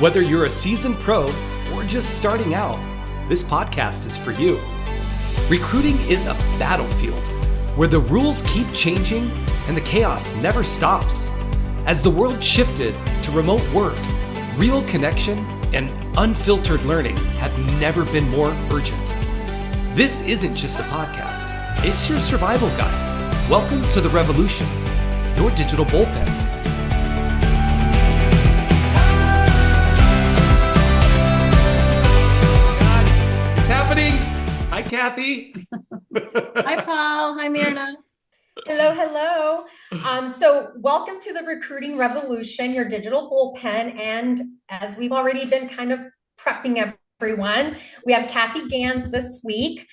Whether you're a seasoned pro or just starting out, this podcast is for you. Recruiting is a battlefield where the rules keep changing and the chaos never stops. As the world shifted to remote work, real connection and unfiltered learning have never been more urgent. This isn't just a podcast, it's your survival guide. Welcome to the revolution, your digital bullpen. It's happening. Hi, Kathy. Hi, Paul. Hi, Myrna. Hello. So welcome to the Recruiting Revolution, your digital bullpen. And as we've already been kind of prepping everyone, we have Kathy Gans this week,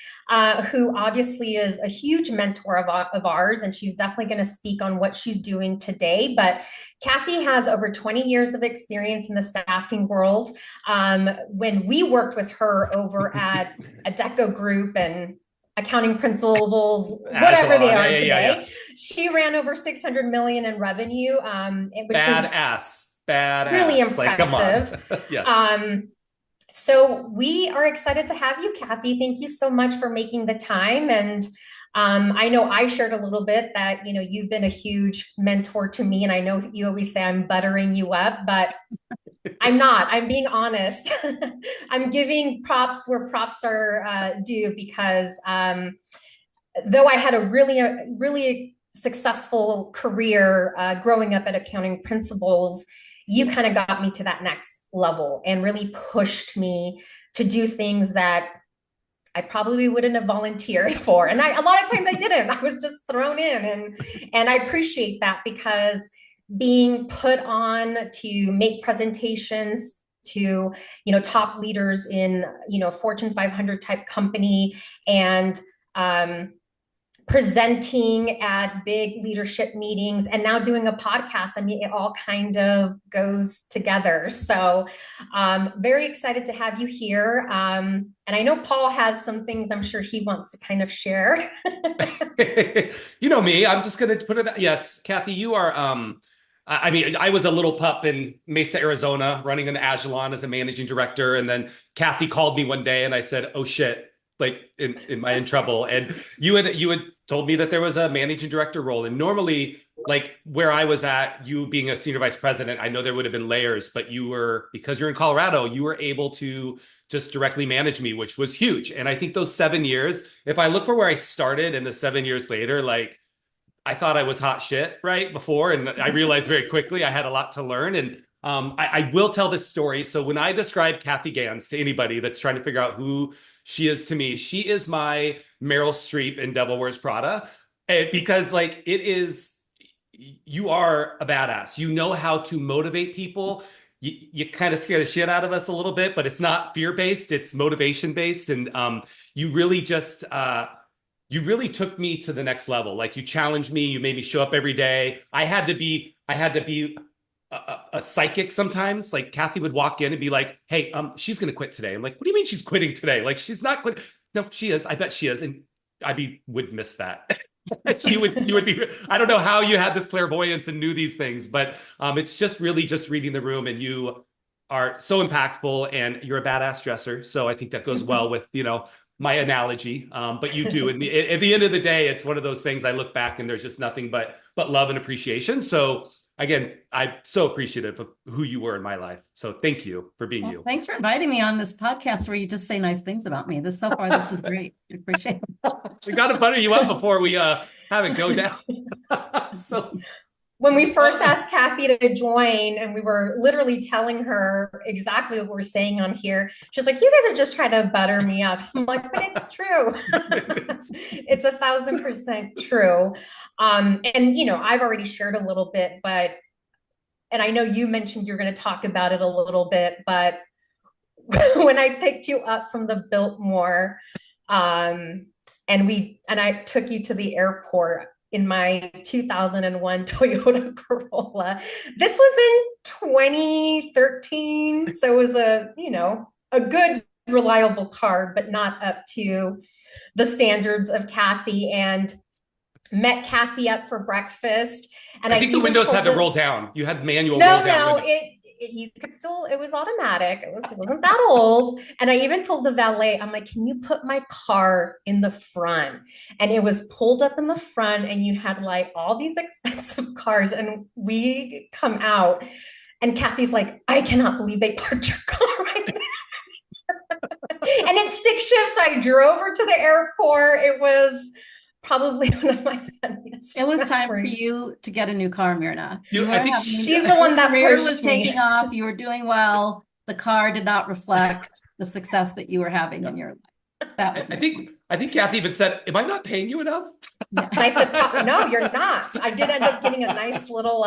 who obviously is a huge mentor of ours, and she's definitely going to speak on what she's doing today. But Kathy has over 20 years of experience in the staffing world. When we worked with her over at Adecco Group and accounting principles, whatever they are today. She ran over 600 million in revenue, which Badass. Really impressive. Like, come on. Yes. So we are excited to have you, Kathy. Thank you so much for making the time. And I know I shared a little bit that, you've been a huge mentor to me. And I know you always say I'm buttering you up, but I'm not. I'm being honest. I'm giving props where props are due because though I had a really successful career growing up at accounting principles, you kind of got me to that next level and really pushed me to do things that I probably wouldn't have volunteered for. And a lot of times I didn't. I was just thrown in. And I appreciate that because being put on to make presentations to, top leaders in, Fortune 500 type company and presenting at big leadership meetings and now doing a podcast. I mean, it all kind of goes together. So very excited to have you here. And I know Paul has some things I'm sure he wants to kind of share. You know me, I'm just going to put it. Yes, Kathy, you are, I was a little pup in Mesa, Arizona, running an Agilon as a managing director. And then Kathy called me one day and I said, oh shit, like am I in trouble? And you had told me that there was a managing director role. And normally, like where I was at, you being a senior vice president, I know there would have been layers, but because you're in Colorado, you were able to just directly manage me, which was huge. And I think those 7 years, if I look for where I started and the 7 years later, like I thought I was hot shit right before. And I realized very quickly I had a lot to learn. And I will tell this story. So when I describe Kathy Gans to anybody that's trying to figure out who she is to me, she is my Meryl Streep in Devil Wears Prada. Because like you are a badass. You know how to motivate people. You kind of scare the shit out of us a little bit, but it's not fear-based, it's motivation-based. And you really just, you really took me to the next level. Like you challenged me, you made me show up every day. I had to be a psychic sometimes. Like Kathy would walk in and be like, hey, she's going to quit today. I'm like, what do you mean she's quitting today? Like, she's not quitting. No, she is. I bet she is. And would miss that. You would be, I don't know how you had this clairvoyance and knew these things, but it's just really just reading the room, and you are so impactful and you're a badass dresser. So I think that goes well with, my analogy. But you do. And at the end of the day, it's one of those things I look back and there's just nothing but love and appreciation. So again, I'm so appreciative of who you were in my life. So thank you for being you. Thanks for inviting me on this podcast where you just say nice things about me. This is great. I appreciate it. We got to butter you up before we have it go down. So when we first asked Kathy to join and we were literally telling her exactly what we're saying on here, she's like, you guys are just trying to butter me up. I'm like, but it's true. It's 1,000% true. And, I've already shared a little bit, and I know you mentioned you're going to talk about it a little bit, but when I picked you up from the Biltmore, and I took you to the airport in my 2001 Toyota Corolla. This was in 2013. So it was a good, reliable car, but not up to the standards of Kathy. And met Kathy up for breakfast. And I think the windows had to roll down. You had manual roll down. No, you could still, it was automatic. It wasn't that old. And I even told the valet, I'm like, can you put my car in the front? And it was pulled up in the front, and you had like all these expensive cars. And we come out, and Kathy's like, I cannot believe they parked your car right there. And it's stick shift. So I drove her to the airport. It was probably one of my funniest It was time for memories. you to get a new car, Myrna. I think She's the one that career pushed was me. taking off. You were doing well. The car did not reflect the success that you were having in your life. That was I think Kathy even said, am I not paying you enough? And I said, no, you're not. I did end up getting a nice little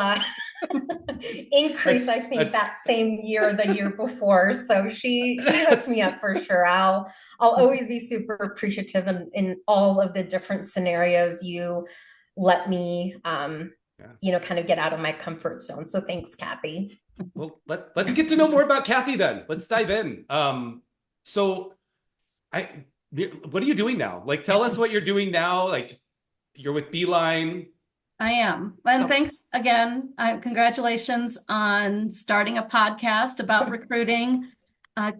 increase, I think, that same year, the year before. So she hooked me up for sure. I'll always be super appreciative in all of the different scenarios you let me, kind of get out of my comfort zone. So thanks, Kathy. Well, let's get to know more about Kathy then. Let's dive in. What are you doing now? Like, tell us what you're doing now. Like, you're with Beeline. I am. And thanks again. Congratulations on starting a podcast about recruiting.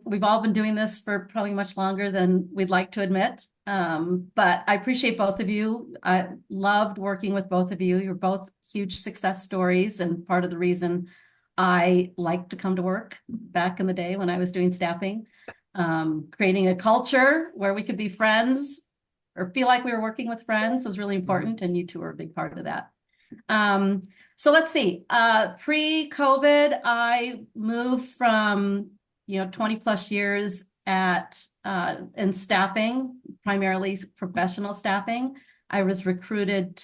We've all been doing this for probably much longer than we'd like to admit. But I appreciate both of you. I loved working with both of you. You're both huge success stories, and part of the reason I liked to come to work back in the day when I was doing staffing. Creating a culture where we could be friends or feel like we were working with friends was really important, and you two are a big part of that. So let's see. Pre-COVID, I moved from 20 plus years in staffing, primarily professional staffing. I was recruited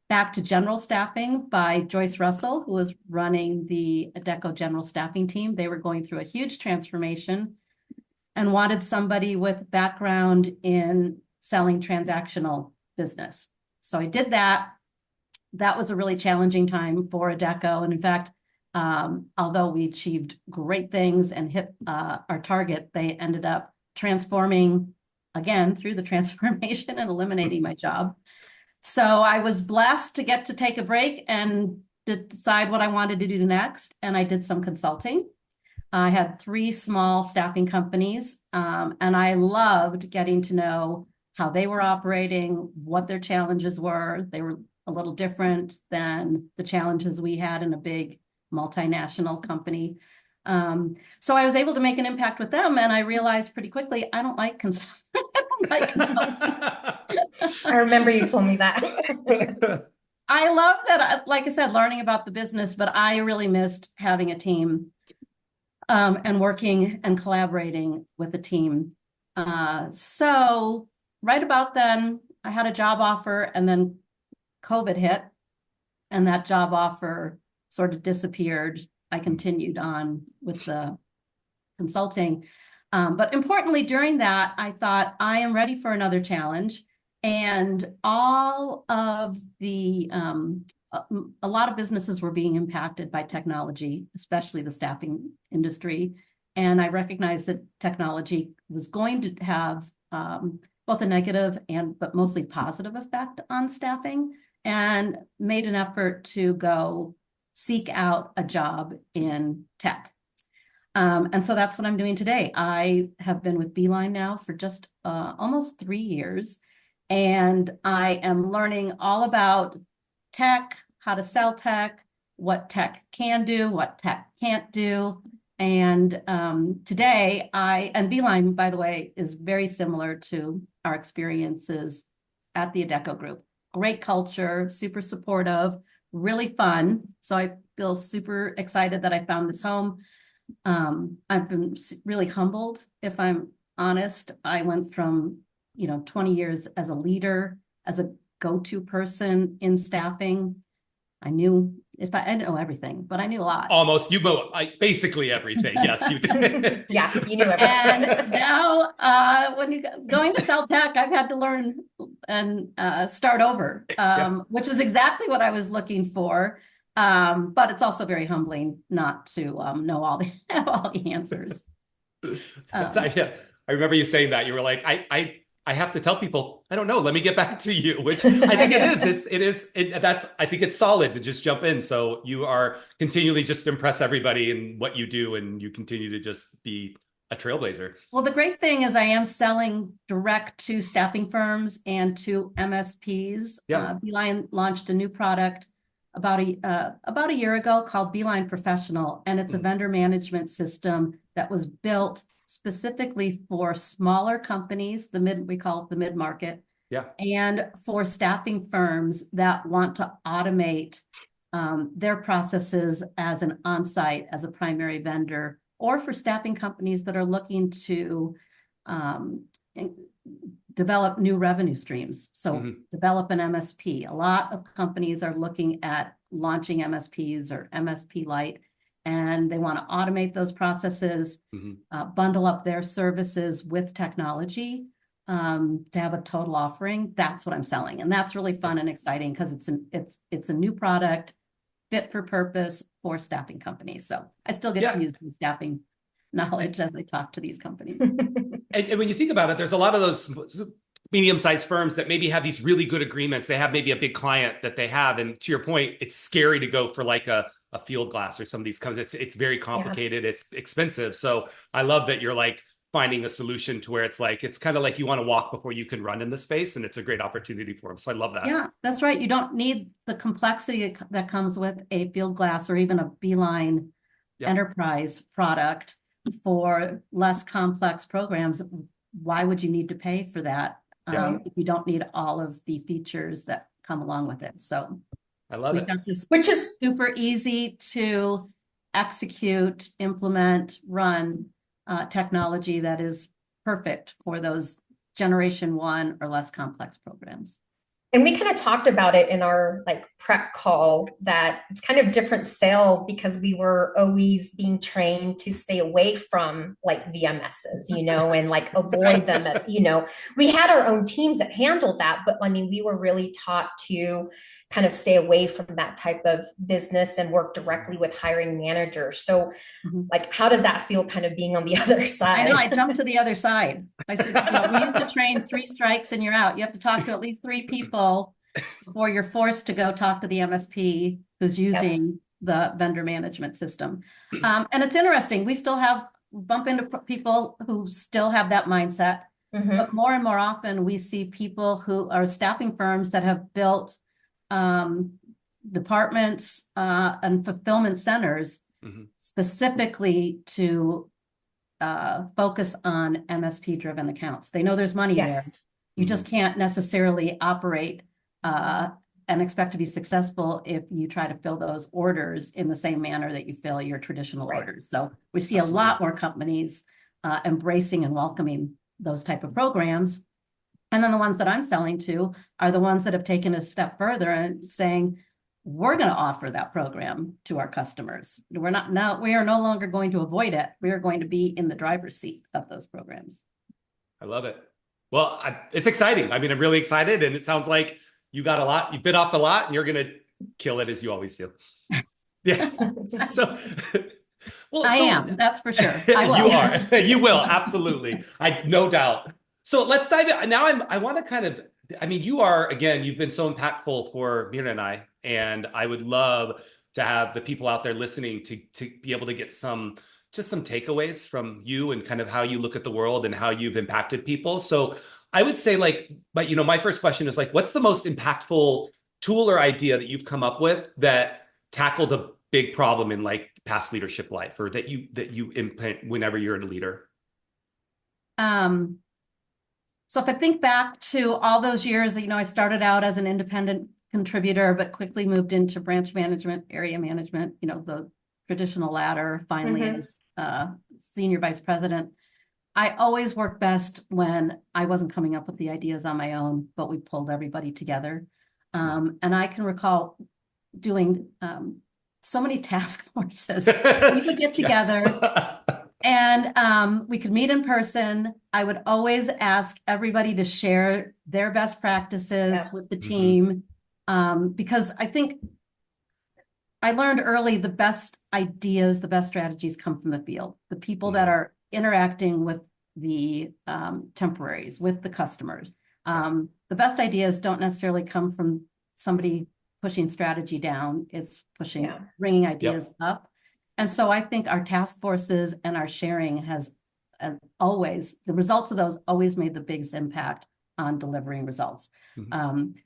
back to general staffing by Joyce Russell, who was running the Adecco general staffing team. They were going through a huge transformation and wanted somebody with background in selling transactional business. So I did that. That was a really challenging time for Adecco. And in fact, although we achieved great things and hit our target, they ended up transforming again through the transformation and eliminating my job. So I was blessed to get to take a break and decide what I wanted to do next. And I did some consulting. I had 3 small staffing companies, and I loved getting to know how they were operating, what their challenges were. They were a little different than the challenges we had in a big multinational company. So I was able to make an impact with them, and I realized pretty quickly, I don't like consulting. I remember you told me that. I love that, like I said, learning about the business, but I really missed having a team. And working and collaborating with the team. So right about then, I had a job offer, and then COVID hit, and that job offer sort of disappeared. I continued on with the consulting. But importantly, during that, I thought, I am ready for another challenge. And all of the a lot of businesses were being impacted by technology, especially the staffing industry. And I recognized that technology was going to have both a negative but mostly positive effect on staffing, and made an effort to go seek out a job in tech. And so that's what I'm doing today. I have been with Beeline now for just almost 3 years, and I am learning all about tech, how to sell tech, what tech can do, what tech can't do. And today, and Beeline, by the way, is very similar to our experiences at the Adecco Group. Great culture, super supportive, really fun. So I feel super excited that I found this home. I've been really humbled, if I'm honest. I went from 20 years as a leader, as a go-to person in staffing. I know everything, but I knew a lot. Almost, you know, basically everything. Yes, you did. Yeah, you knew everything. And now, when you're going to sell tech, I've had to learn and start over, which is exactly what I was looking for. But it's also very humbling not to know all the answers. I remember you saying that. You were like, I I have to tell people, I don't know, let me get back to you, which I think it is. I think it's solid to just jump in. So you are continually just impress everybody in what you do, and you continue to just be a trailblazer. Well, the great thing is I am selling direct to staffing firms and to MSPs. Yeah. Beeline launched a new product about a year ago called Beeline Professional, and it's a vendor management system that was built specifically for smaller companies, we call it the mid-market, Yeah. and for staffing firms that want to automate their processes as an on-site, as a primary vendor, or for staffing companies that are looking to develop new revenue streams. So develop an MSP. A lot of companies are looking at launching MSPs or MSP Lite, and they want to automate those processes, bundle up their services with technology to have a total offering. That's what I'm selling. And that's really fun and exciting because it's a new product fit for purpose for staffing companies. So I still get to use the staffing knowledge as I talk to these companies. And when you think about it, there's a lot of those medium-sized firms that maybe have these really good agreements. They have maybe a big client that they have. And to your point, it's scary to go for like a field glass or some of these companies. It's very complicated. Yeah. It's expensive. So I love that you're like finding a solution to where it's kind of like you want to walk before you can run in the space. And it's a great opportunity for them. So I love that. Yeah, that's right. You don't need the complexity that comes with a field glass or even a Beeline enterprise product for less complex programs. Why would you need to pay for that if you don't need all of the features that come along with it? So I love it. Got this, which is super easy to execute, implement, run technology that is perfect for those generation 1 or less complex programs. And we kind of talked about it in our like prep call that it's kind of different sale because we were always being trained to stay away from like VMSs, and like avoid them. We had our own teams that handled that, but I mean, we were really taught to kind of stay away from that type of business and work directly with hiring managers. So like, how does that feel kind of being on the other side? I know, I jumped to the other side. I said, we used to train 3 strikes and you're out. You have to talk to at least 3 people before you're forced to go talk to the MSP who's using the vendor management system. And it's interesting. We still bump into people who still have that mindset, but more and more often we see people who are staffing firms that have built departments and fulfillment centers specifically to focus on MSP driven accounts. They know there's money there. You just can't necessarily operate and expect to be successful if you try to fill those orders in the same manner that you fill your traditional orders. So we see a lot more companies embracing and welcoming those type of programs. And then the ones that I'm selling to are the ones that have taken a step further and saying, we're going to offer that program to our customers. We are no longer going to avoid it. We are going to be in the driver's seat of those programs. I love it. Well, it's exciting. I mean, I'm really excited, and it sounds like you got a lot, you bit off a lot, and you're going to kill it as you always do. Yeah. I am, that's for sure. You are. You will, absolutely. No doubt. So let's dive in. Now I want to kind of, you are, again, you've been so impactful for Myrna and I, and I would love to have the people out there listening to be able to get some takeaways from you and kind of how you look at the world and how you've impacted people. So I would say my first question is what's the most impactful tool or idea that you've come up with that tackled a big problem in past leadership life, or that you implement whenever you're a leader? So if I think back to all those years, I started out as an independent contributor, but quickly moved into branch management, area management, the traditional ladder, finally as senior vice president. I always worked best when I wasn't coming up with the ideas on my own, but we pulled everybody together. And I can recall doing so many task forces. We would get together and we could meet in person. I would always ask everybody to share their best practices with the team because I think I learned early the best ideas, the best strategies come from the field. The people that are interacting with the temporaries, with the customers. The best ideas don't necessarily come from somebody pushing strategy down. It's pushing, bringing ideas up. And so I think our task forces and our sharing has always, the results of those always made the biggest impact on delivering results.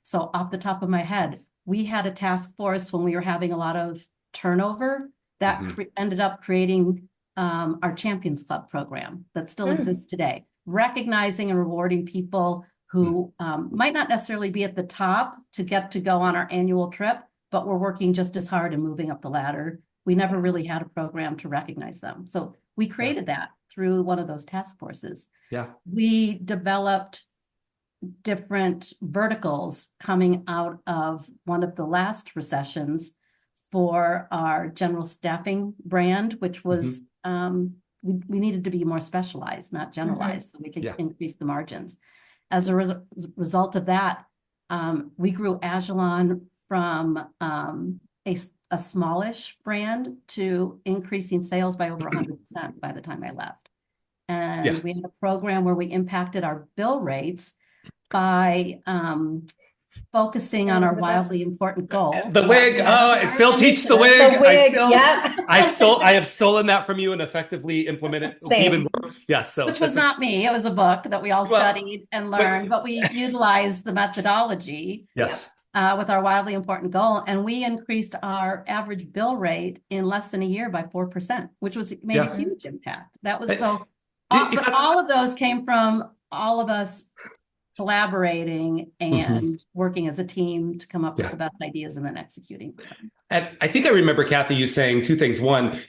So off the top of my head, we had a task force when we were having a lot of turnover that ended up creating our Champions Club program that still exists today, recognizing and rewarding people who might not necessarily be at the top to get to go on our annual trip, but we're working just as hard and moving up the ladder. We never really had a program to recognize them. So we created that through one of those task forces. We developed different verticals coming out of one of the last recessions for our general staffing brand, which was, we needed to be more specialized, not generalized, so we could increase the margins. As a result of that, we grew Agilon from a smallish brand to increasing sales by over 100% by the time I left. And we had a program where we impacted our bill rates by focusing on our wildly important goal. The wig. I still teach the wig. I have stolen that from you and effectively implemented even more. Yes. So which was not me. It was a book that we all studied and learned, but we utilized the methodology with our wildly important goal. And we increased our average bill rate in less than a year by 4%, which made a huge impact. That was but all of those came from all of us collaborating and working as a team to come up with the best ideas and then executing. And I think I remember, Kathy, you saying two things. One,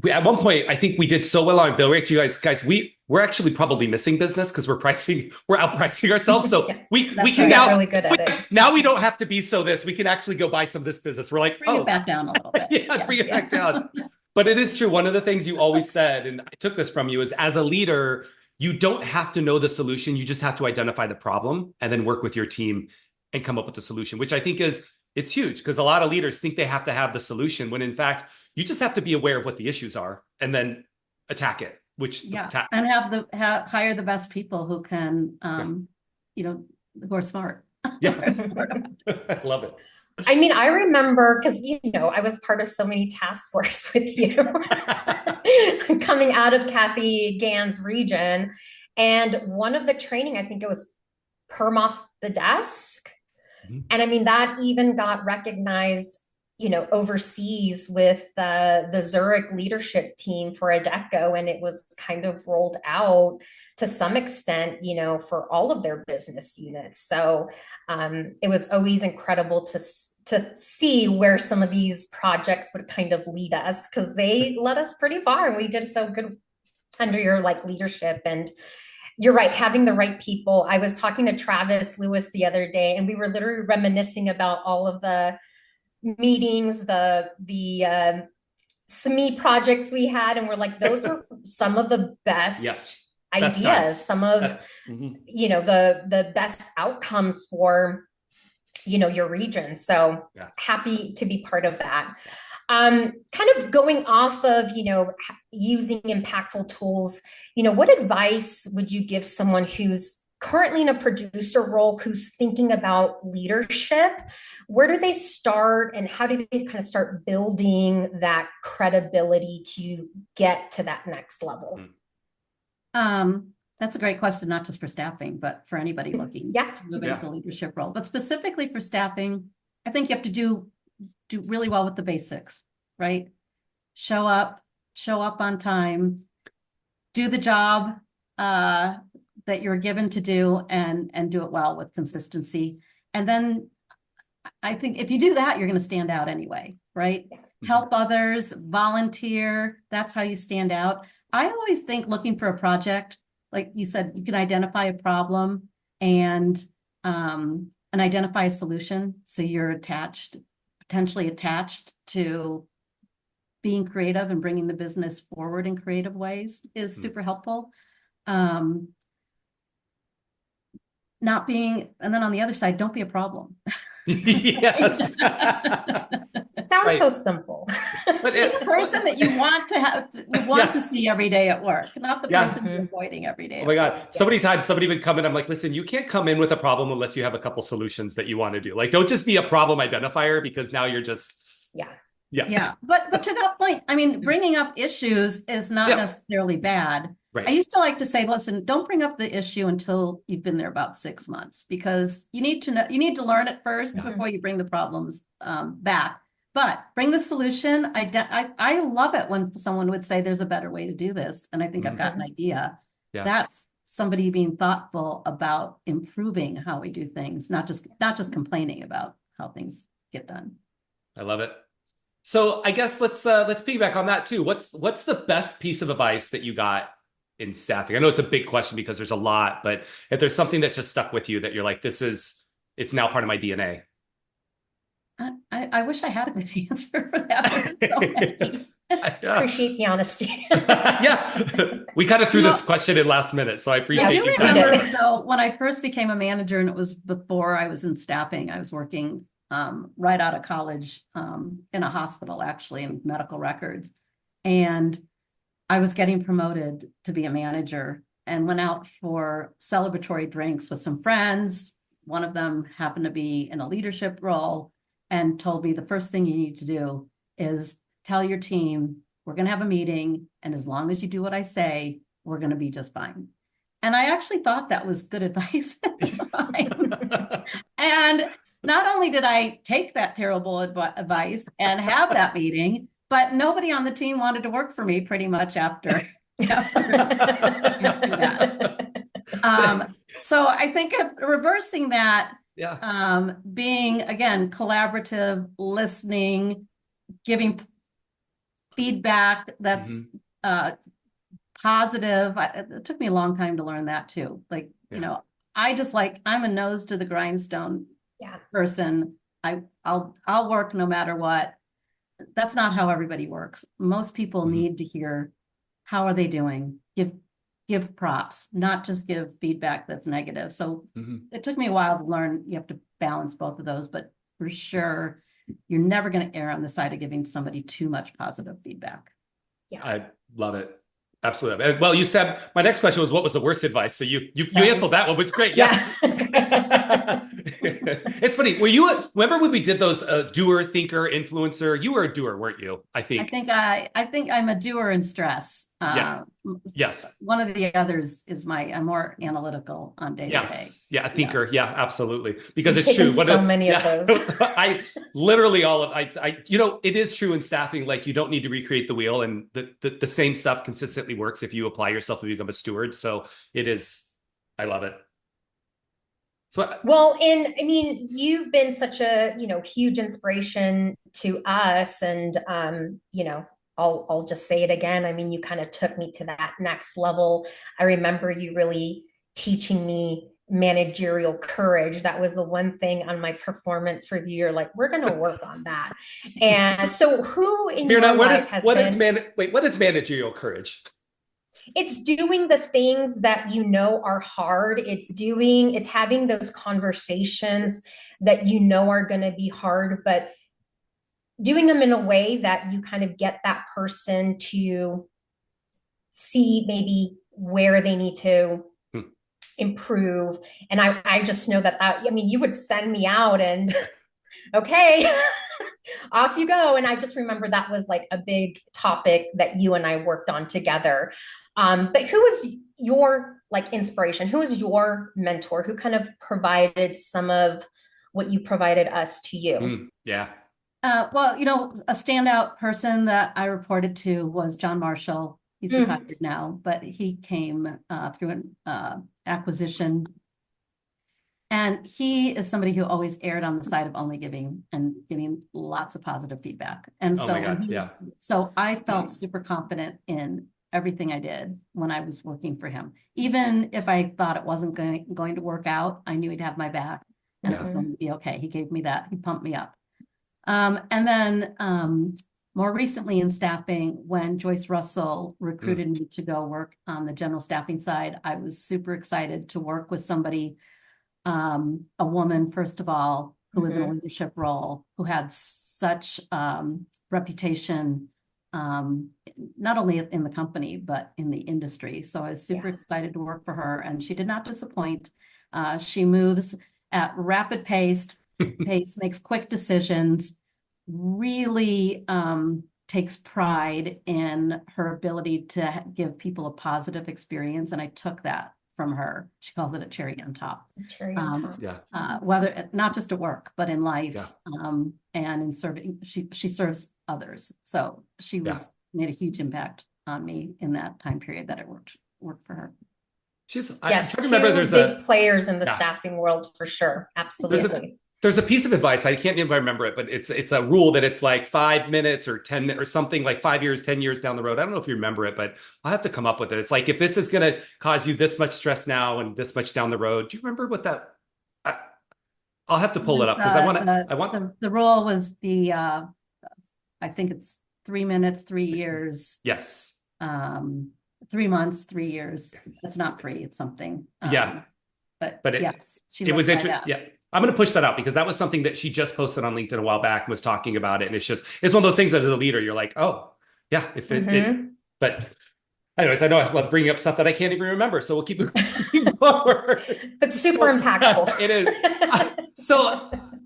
at one point, I think we did so well on bill rates. You guys, we're actually probably missing business because we're outpricing ourselves. So we can now really good at it. Now we don't have to be so this. We can actually go buy some of this business. We're like, bring it back down a little bit. Bring it back down. But it is true. One of the things you always said, and I took this from you, is as a leader, you don't have to know the solution. You just have to identify the problem and then work with your team and come up with the solution, which I think it's huge because a lot of leaders think they have to have the solution when in fact, you just have to be aware of what the issues are and then attack it, and hire the best people who can, who are smart. I love it. I mean, I remember because, I was part of so many task force with you coming out of Kathy Gans' region. And one of the training, I think it was perm off the desk. And I mean, that even got recognized, overseas with the Zurich leadership team for Adecco. And it was kind of rolled out to some extent, for all of their business units. So it was always incredible to see where some of these projects would kind of lead us because they led us pretty far and we did so good under your leadership. And you're right, having the right people. I was talking to Travis Lewis the other day and we were literally reminiscing about all of the meetings, the SME projects we had, and we're like, those were some of the best ideas, some of the best outcomes for your region. So happy to be part of that. Kind of going off of using impactful tools, what advice would you give someone who's currently in a producer role who's thinking about leadership? Where do they start and how do they kind of start building that credibility to get to that next level? That's a great question, not just for staffing, but for anybody looking to move into a leadership role. But specifically for staffing, I think you have to do really well with the basics, right? Show up on time, do the job that you're given to do and do it well with consistency. And then I think if you do that, you're going to stand out anyway, right? Help others, volunteer. That's how you stand out. I always think looking for a project, like you said, you can identify a problem and identify a solution. So you're potentially attached to being creative and bringing the business forward in creative ways is super helpful. And then on the other side, don't be a problem. Yes. It sounds so simple. But Be the person that you want to have, you want to yes. see every day at work, not the Yeah. person you're avoiding every day Oh at my work. God. So many times somebody would come in. I'm like, listen, you can't come in with a problem unless you have a couple solutions that you want to do. Like, don't just be a problem identifier because now you're just, Yeah. yeah. Yeah, but to that point, I mean, bringing up issues is not Yep. necessarily bad. I Right. used to like to say, listen, don't bring up the issue until you've been there about 6 months, because you need to know, you need to learn it first Yeah. before you bring the problems back. But bring the solution. I love it when someone would say there's a better way to do this, and I think I've got an idea. Yeah. That's somebody being thoughtful about improving how we do things, not just complaining about how things get done. I love it. So I guess let's piggyback on that too. What's the best piece of advice that you got in staffing? I know it's a big question because there's a lot, but if there's something that just stuck with you that you're like, it's now part of my DNA. I wish I had a good answer for that. There's so many. Yeah. Appreciate the honesty. Yeah. We kind of threw this question in last minute, so I I appreciate do you. remember, so when I first became a manager, and it was before I was in staffing, I was working right out of college in a hospital, actually, in medical records. And I was getting promoted to be a manager and went out for celebratory drinks with some friends. One of them happened to be in a leadership role and told me the first thing you need to do is tell your team, we're going to have a meeting, and as long as you do what I say, we're going to be just fine. And I actually thought that was good advice at the time. And not only did I take that terrible advice and have that meeting, but nobody on the team wanted to work for me pretty much after that. So I think of reversing that, Yeah. being, again, collaborative, listening, giving feedback that's positive. It took me a long time to learn that too. Like, you know, I'm a nose to the grindstone person. I'll work no matter what. That's not how everybody works. Most people need to hear, how are they doing? Give props, not just give feedback that's negative. So it took me a while to learn you have to balance both of those, but for sure, you're never going to err on the side of giving somebody too much positive feedback. Yeah. I love it. Absolutely. Well, you said my next question was, what was the worst advice? So you answered that one, which is great. Yes. It's funny. Remember when we did those doer, thinker, influencer? You were a doer, weren't you? I think I'm a doer in stress. Yes. One of the others is I'm more analytical on day to day. Yes. Yeah. A thinker. Yeah, absolutely. Because You've it's true. so many of those. I literally it is true in staffing. Like, you don't need to recreate the wheel, and the same stuff consistently works if you apply yourself to become a steward. So it is, I love it. Well, and I mean, you've been such a, huge inspiration to us. And, I'll just say it again. I mean, you kind of took me to that next level. I remember you really teaching me managerial courage. That was the one thing on my performance review. You're like, we're going to work on that. And so who in your life has been... What is managerial courage? It's doing the things that are hard. It's having those conversations that are going to be hard, but doing them in a way that you kind of get that person to see maybe where they need to improve. And I just know that you would send me out and okay, off you go. And I just remember that was like a big topic that you and I worked on together. But who was your inspiration? Who was your mentor? Who kind of provided some of what you provided us to you? Yeah. Well, a standout person that I reported to was John Marshall. He's retired now, but he came through an acquisition. And he is somebody who always erred on the side of only giving lots of positive feedback. And so I felt super confident in everything I did when I was working for him. Even if I thought it wasn't going to work out, I knew he'd have my back and it was going to be okay. He gave me that. He pumped me up. And then more recently in staffing, when Joyce Russell recruited me to go work on the general staffing side, I was super excited to work with somebody, a woman, first of all, who was in a leadership role, who had such reputation, not only in the company, but in the industry. So I was super excited to work for her, and she did not disappoint. She moves at rapid pace, makes quick decisions, really takes pride in her ability to give people a positive experience. And I took that from her. She calls it a cherry on top. Cherry on top. Whether not just at work, but in life, Yeah. and in serving, she serves others. So she made a huge impact on me in that time period that I worked for her. Yes, two big players in the staffing world for sure. Absolutely. There's a piece of advice, I can't even remember it, but it's a rule that it's like 5 minutes or 10 minutes or something, like 5 years, 10 years down the road. I don't know if you remember it, but I'll have to come up with it. It's like, if this is going to cause you this much stress now and this much down the road, do you remember what that? I'll have to pull it up because the rule was I think it's 3 minutes, 3 years. Yes. 3 months, 3 years. It's not 3, it's something. But yes, it was interesting. Yeah. I'm going to push that out because that was something that she just posted on LinkedIn a while back and was talking about it. And it's one of those things that as a leader, you're like, oh, yeah, but anyways, I know I love bringing up stuff that I can't even remember. So we'll keep moving forward. It's super impactful. It is.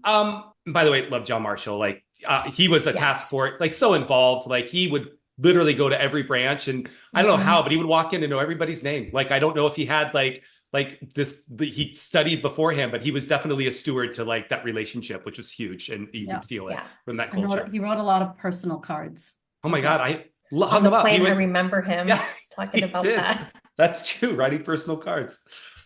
By the way, love John Marshall. Like, he was a task force, like, so involved. Like, he would literally go to every branch, and I don't know how, but he would walk in and know everybody's name. Like, I don't know if he had like he studied beforehand, but he was definitely a steward to like that relationship, which was huge. And you could feel it from that culture. He wrote a lot of personal cards. Oh my God. I on the plane, I remember him talking about that. That's true. Writing personal cards.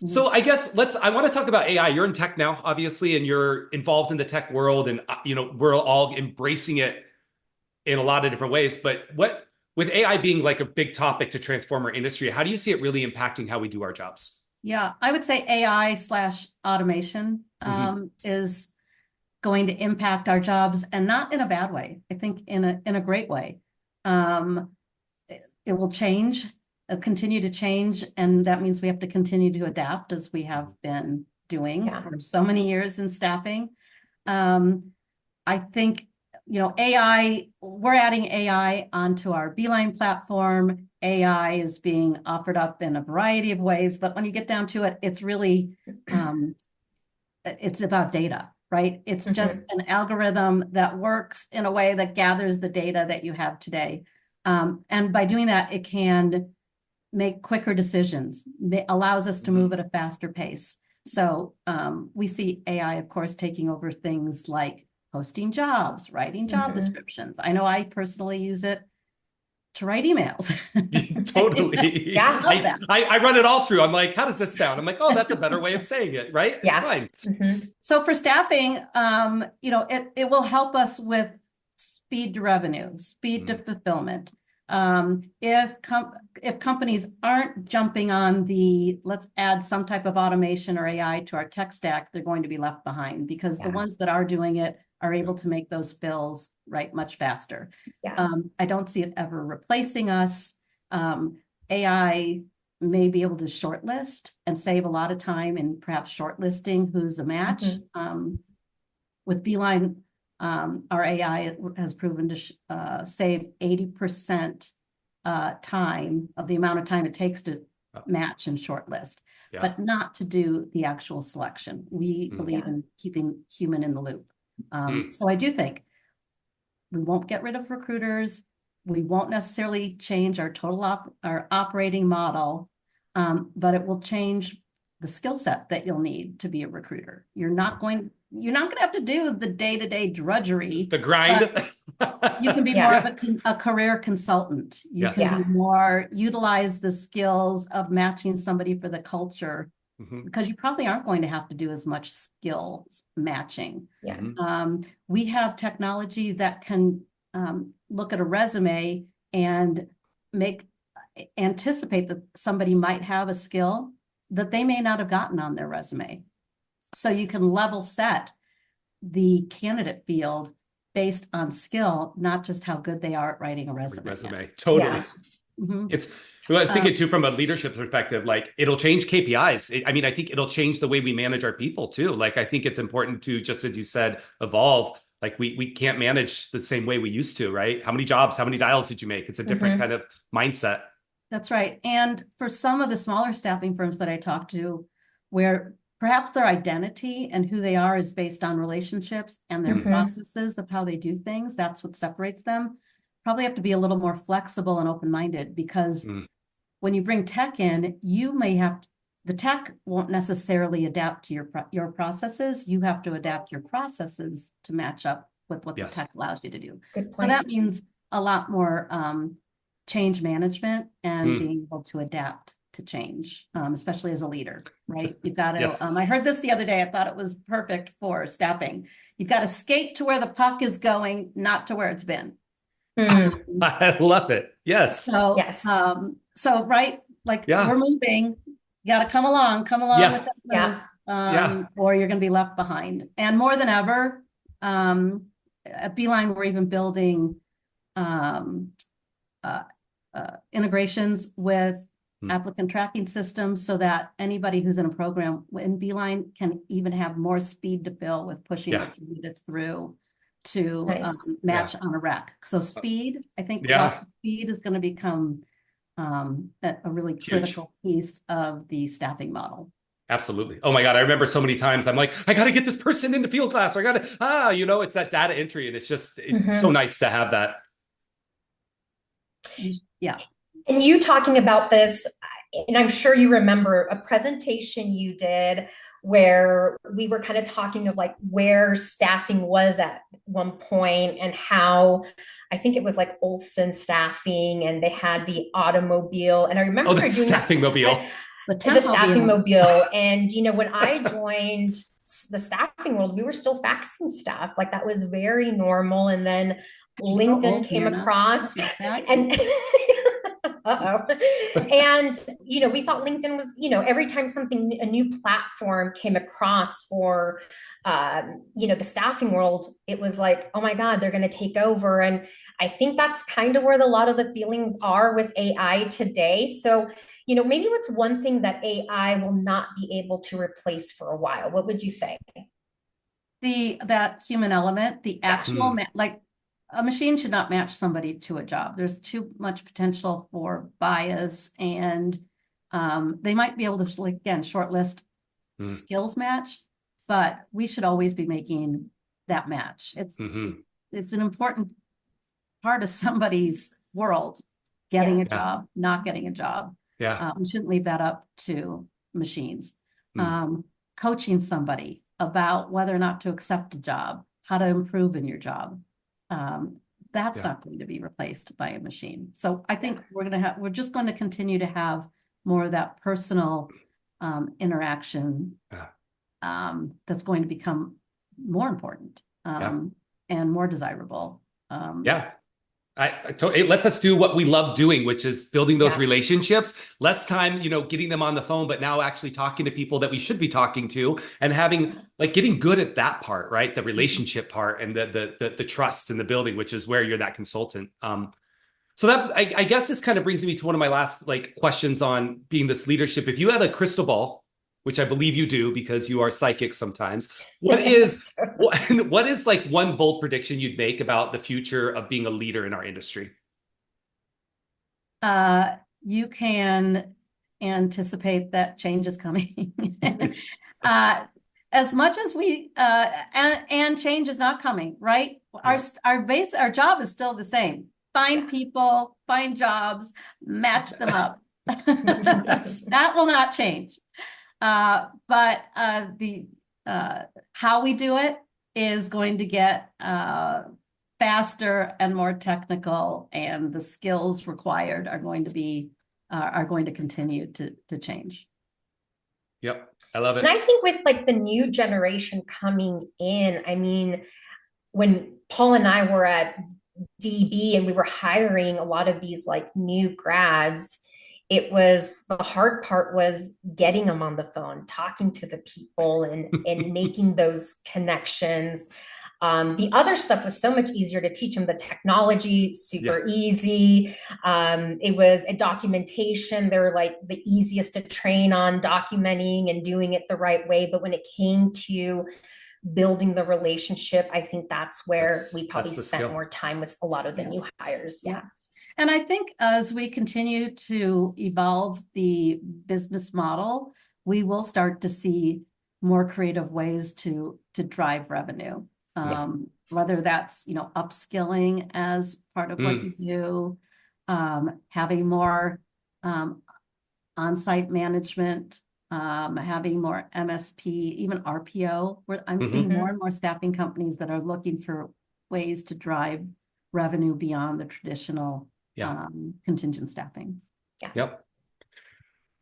So I guess I want to talk about AI. You're in tech now, obviously, and you're involved in the tech world, and we're all embracing it in a lot of different ways. But with AI being like a big topic to transform our industry, how do you see it really impacting how we do our jobs? Yeah, I would say AI/automation is going to impact our jobs, and not in a bad way. I think in a great way. It will change, continue to change, and that means we have to continue to adapt, as we have been doing for so many years in staffing. I think AI. We're adding AI onto our Beeline platform. AI is being offered up in a variety of ways, but when you get down to it, it's really, it's about data, right? It's just an algorithm that works in a way that gathers the data that you have today. And by doing that, it can make quicker decisions, allows us to move at a faster pace. So we see AI, of course, taking over things like posting jobs, writing job descriptions. I know I personally use it to write emails. Totally. I run it all through. I'm like, how does this sound? I'm like, oh, that's a better way of saying it, right? Yeah. It's fine. So for staffing, it will help us with speed to revenue, speed to fulfillment. If companies aren't jumping on let's add some type of automation or AI to our tech stack, they're going to be left behind, because the ones that are doing it are able to make those fills much faster. I don't see it ever replacing us. AI may be able to shortlist and save a lot of time in perhaps shortlisting who's a match. With Beeline, our AI has proven to save 80% time of the amount of time it takes to match and shortlist, but not to do the actual selection. We believe in keeping human in the loop. So I do think we won't get rid of recruiters. We won't necessarily change our our operating model, but it will change the skill set that you'll need to be a recruiter. You're not going to have to do the day-to-day drudgery, the grind. You can be more of a career consultant. You can be more utilize the skills of matching somebody for the culture, because you probably aren't going to have to do as much skills matching. We have technology that can look at a resume and anticipate that somebody might have a skill that they may not have gotten on their resume. So you can level set the candidate field based on skill, not just how good they are at writing a resume. Totally. Mhm. It's, well, I was thinking too, from a leadership perspective, like it'll change KPIs. I mean, I think it'll change the way we manage our people too. Like, I think it's important to, just as you said, evolve. Like we can't manage the same way we used to, right? How many jobs, how many dials did you make? It's a different kind of mindset. That's right. And for some of the smaller staffing firms that I talk to, where perhaps their identity and who they are is based on relationships and their processes of how they do things, that's what separates them. Probably have to be a little more flexible and open-minded, because when you bring tech in, you may have the tech won't necessarily adapt to your processes. You have to adapt your processes to match up with what the tech allows you to do. Good So point. that means a lot more change management and being able to adapt to change, especially as a leader, right? You've got to, I heard this the other day, I thought it was perfect for staffing. You've got to skate to where the puck is going, not to where it's been. I love it. Yes. So, Yes. So right, like we're moving, you got to come along with that move, or you're going to be left behind. And more than ever, at Beeline, we're even building integrations with applicant tracking systems, so that anybody who's in a program in Beeline can even have more speed to fill with pushing their candidates through to match on a rec. So speed, I think speed is going to become a really critical piece of the staffing model. Absolutely. Oh my God. I remember so many times I'm like, I got to get this person into field class, or I got to, it's that data entry. And it's just, it's so nice to have that. Yeah. And you talking about this, and I'm sure you remember a presentation you did where we were kind of talking of like where staffing was at one point, and how I think it was like Olson Staffing, and they had the automobile. And I remember the doing staffing mobile. The staffing mobile. And, when I joined the staffing world, we were still faxing stuff. Like that was very normal. And then LinkedIn came across and and we thought LinkedIn was, every time a new platform came across for the staffing world, it was like, oh my God, they're going to take over. And I think that's kind of where a lot of the feelings are with AI today. So maybe what's one thing that AI will not be able to replace for a while? What would you say? That human element, the actual like a machine should not match somebody to a job. There's too much potential for bias, and they might be able to, like, again, shortlist skills match, but we should always be making that match. It's an important part of somebody's world, getting a job, not getting a job. We shouldn't leave that up to machines. Coaching somebody about whether or not to accept a job, how to improve in your job. That's not going to be replaced by a machine. So I think we're just going to continue to have more of that personal interaction that's going to become more important and more desirable. It lets us do what we love doing, which is building those relationships. Less time, getting them on the phone, but now actually talking to people that we should be talking to, and having, like, getting good at that part, right? The relationship part, and the trust in the building, which is where you're that consultant. So that I guess this kind of brings me to one of my last questions on being this leadership. If you had a crystal ball, which I believe you do because you are psychic sometimes, what is like one bold prediction you'd make about the future of being a leader in our industry? You can anticipate that change is coming. As much as we and change is not coming, right? Our job is still the same. Find people, find jobs, match them up. That will not change. But how we do it is going to get faster and more technical, and the skills required are going to continue to change. Yep, I love it. And I think with like the new generation coming in, I mean, when Paul and I were at VB and we were hiring a lot of these like new grads, the hard part was getting them on the phone, talking to the people and making those connections. The other stuff was so much easier to teach them. The technology, super easy. It was a documentation. They were like the easiest to train on documenting and doing it the right way. But when it came to building the relationship, I think that's where we probably spent more time with a lot of the new hires. Yeah. And I think as we continue to evolve the business model, we will start to see more creative ways to drive revenue. Whether that's, upskilling as part of what you do, having more on-site management, having more MSP, even RPO, where I'm seeing more and more staffing companies that are looking for ways to drive revenue beyond the traditional contingent staffing. Yep.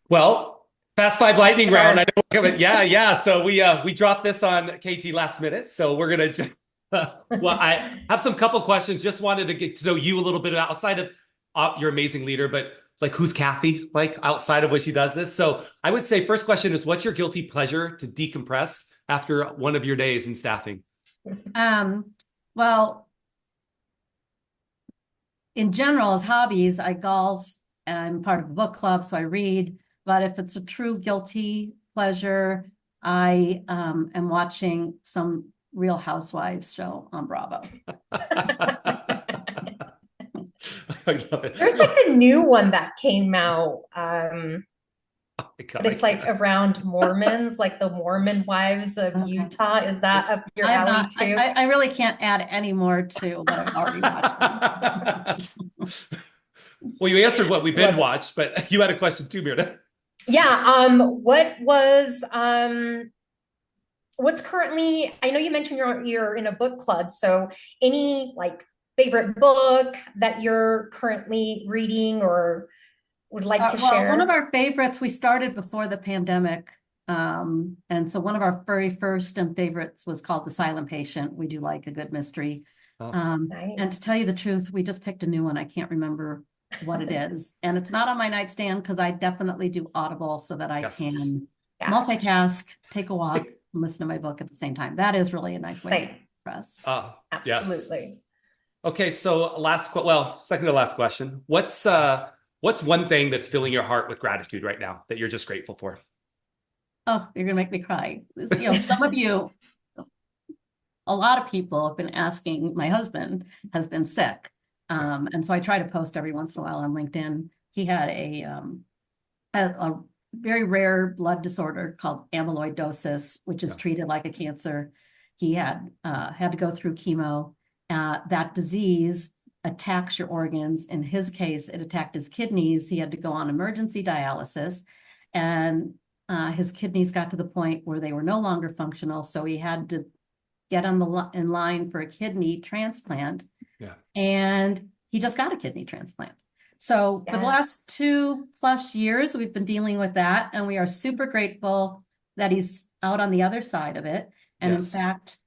Well, Fast Five Lightning Round. I know, yeah. So we dropped this on KG last minute. So we're gonna just, well, I have some couple questions. Just wanted to get to know you a little bit outside of your amazing leader, but like who's Kathy? Like outside of what she does this. So I would say first question is, what's your guilty pleasure to decompress after one of your days in staffing? Well, in general, as hobbies, I golf and I'm part of a book club, so I read. But if it's a true guilty pleasure, I am watching some Real Housewives show on Bravo. There's like a new one that came out. But it's like around Mormons, like the Mormon wives of Utah. Is that up your alley too? I really can't add any more to what I've already watched. Well, you answered what we binge watched, but you had a question too, Mirna. Yeah. What's currently? I know you mentioned you're in a book club. So any like favorite book that you're currently reading or would like to share? One of our favorites, we started before the pandemic. And so one of our very first and favorites was called The Silent Patient. We do like a good mystery. Nice. And to tell you the truth, we just picked a new one. I can't remember what it is. And it's not on my nightstand because I definitely do Audible so that I can multitask, take a walk, and listen to my book at the same time. That is really a nice way for us. Absolutely. Yes. Okay, so second to last question. What's one thing that's filling your heart with gratitude right now that you're just grateful for? Oh, you're gonna make me cry. Some of you, a lot of people have been asking. My husband has been sick, and so I try to post every once in a while on LinkedIn. He had a very rare blood disorder called amyloidosis, which is treated like a cancer. He had to go through chemo. That disease attacks your organs. In his case, it attacked his kidneys. He had to go on emergency dialysis, and his kidneys got to the point where they were no longer functional. So he had to get in line for a kidney transplant. And he just got a kidney transplant. So for the last 2+ years, we've been dealing with that, and we are super grateful that he's out on the other side of it. And in fact,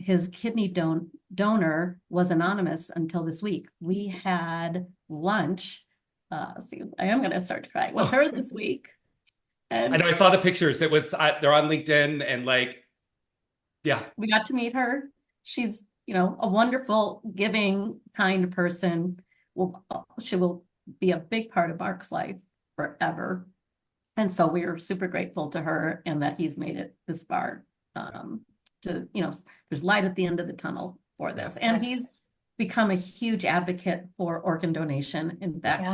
his kidney donor was anonymous until this week. We had lunch. I am going to start to cry with her this week. And I know I saw the pictures. It was they're on LinkedIn and we got to meet her. She's a wonderful, giving, kind person. She will be a big part of Mark's life forever. And so we are super grateful to her and that he's made it this far. There's light at the end of the tunnel for this. And he's become a huge advocate for organ donation. In fact,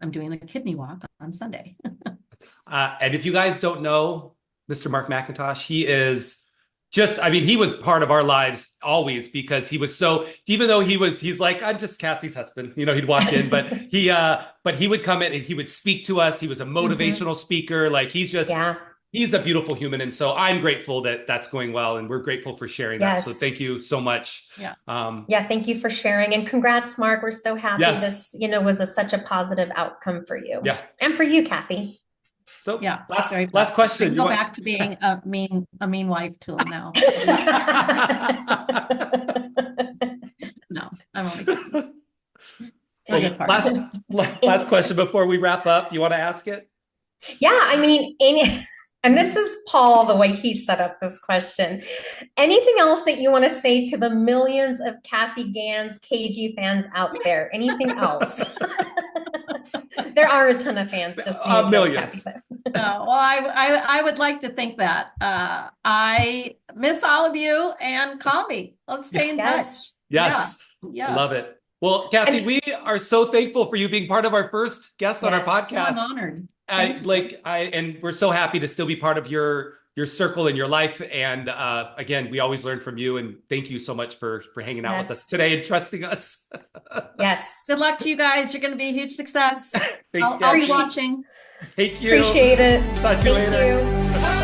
I'm doing a kidney walk on Sunday. And if you guys don't know Mr. Mark McIntosh, he is he was part of our lives always because he was even though he's like, I'm just Kathy's husband, he'd walk in, but he would come in and he would speak to us. He was a motivational speaker. Like he's a beautiful human. And so I'm grateful that that's going well. And we're grateful for sharing that. So thank you so much. Thank you for sharing, and congrats, Mark. We're so happy this, was such a positive outcome for you. And for you, Kathy. So last question. Go back to being a mean wife to him now. No, I'm only kidding. Last question before we wrap up. You want to ask it? Yeah, I mean, And this is Paul, the way he set up this question. Anything else that you want to say to the millions of Kathy Gans KG fans out there? Anything else? There are a ton of fans, just so you know, millions. Well, I would like to think that. I miss all of you, and call me. Let's stay in touch. Yes. Yeah. I love it. Well, Kathy, we are so thankful for you being part of our first guest on our podcast. I'm honored. And we're so happy to still be part of your circle in your life. And again, we always learn from you. And thank you so much for hanging out with us today and trusting us. Yes. Good luck to you guys. You're going to be a huge success. Thanks, I'll be watching. Thank you. Appreciate it. Talk to you later. Thank you.